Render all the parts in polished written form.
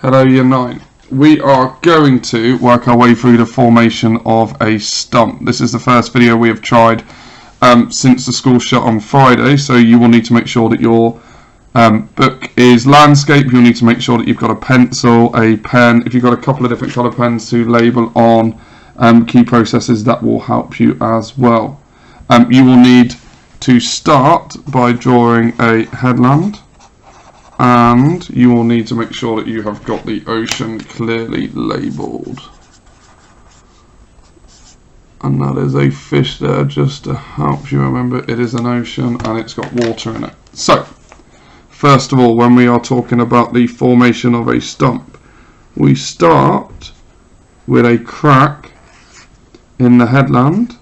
Hello Year 9. We are going to work our way through the formation of a stump. This is the first video we have tried since the school shut on Friday, so you will need to make sure that your book is landscape. You'll need to make sure that you've got a pencil, a pen. If you've got a couple of different colour pens to label on key processes, that will help you as well. You will need to start by drawing a headland, and you will need to make sure that you have got the ocean clearly labelled. And that is a fish there, just to help you remember it is an ocean and it's got water in it. So, first of all, when we are talking about the formation of a stump, we start with a crack in the headland,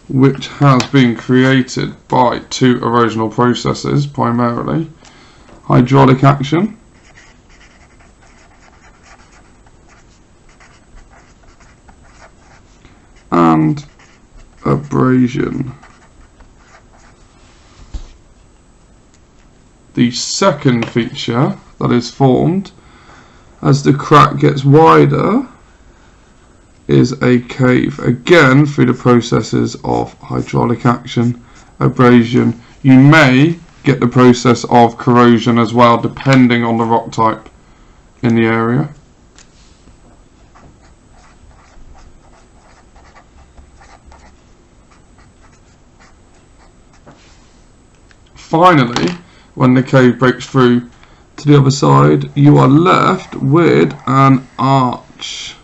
which has been created by two erosional processes, primarily hydraulic action and abrasion. The second feature that is formed as the crack gets wider is a cave, again through the processes of hydraulic action, abrasion. You may get the process of corrosion as well, depending on the rock type in the area. Finally, when the cave breaks through to the other side, you are left with an arch.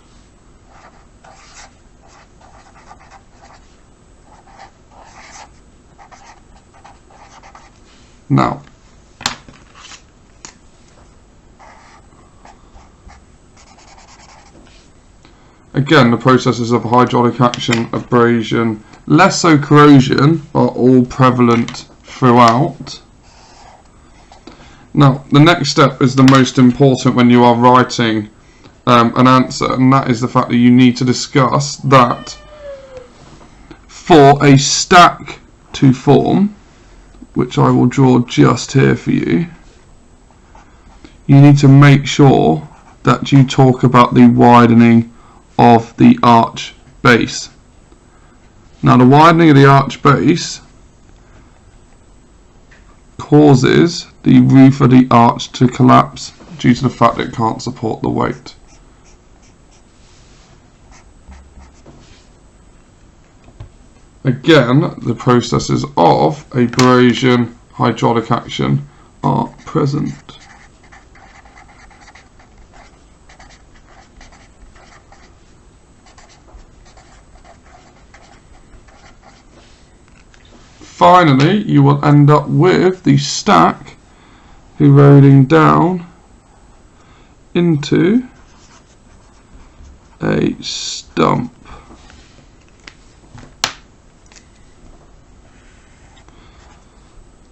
Now, again, the processes of hydraulic action, abrasion, less so corrosion, are all prevalent throughout. Now, the next step is the most important when you are writing an answer, and that is the fact that you need to discuss that for a stack to form, which I will draw just here for you, you need to make sure that you talk about the widening of the arch base. Now, the widening of the arch base causes the roof of the arch to collapse due to the fact that it can't support the weight. Again, the processes of abrasion, hydraulic action are present. Finally, you will end up with the stack eroding down into a stump.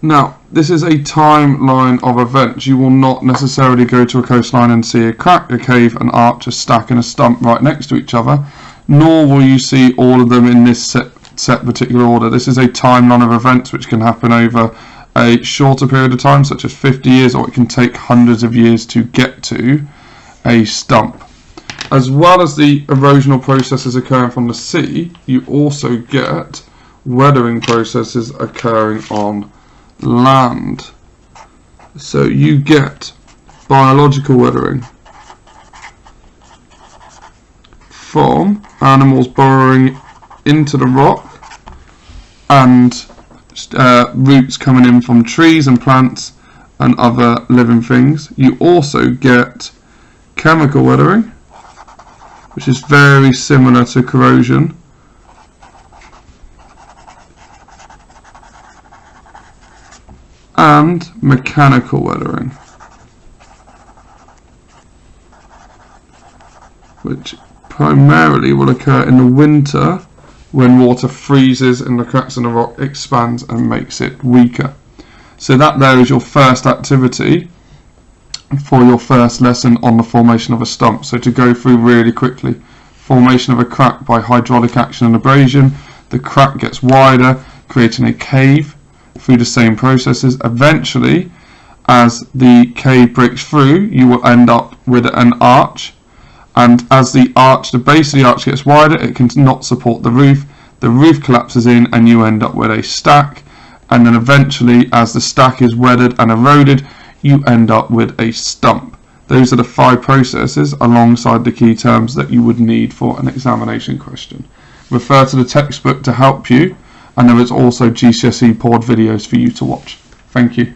Now, this is a timeline of events. You will not necessarily go to a coastline and see a crack, a cave, an arch, a stack and a stump right next to each other, nor will you see all of them in this set particular order. This is a timeline of events which can happen over a shorter period of time, such as 50 years, or it can take hundreds of years to get to a stump. As well as the erosional processes occurring from the sea, you also get weathering processes occurring on land. So you get biological weathering from animals burrowing into the rock and roots coming in from trees and plants and other living things. You also get chemical weathering, which is very similar to corrosion, and mechanical weathering, which primarily will occur in the winter when water freezes and the cracks in the rock expands and makes it weaker. So that there is your first activity for your first lesson on the formation of a stump. So to go through really quickly, formation of a crack by hydraulic action and abrasion. The crack gets wider, creating a cave through the same processes. Eventually, as the cave breaks through, you will end up with an arch, and as the base of the arch gets wider, it can not support the roof collapses in and you end up with a stack, and then eventually as the stack is weathered and eroded, you end up with a stump. Those are the 5 processes alongside the key terms that you would need for an examination question. Refer to the textbook to help you, and there is also GCSE Pod videos for you to watch. Thank you.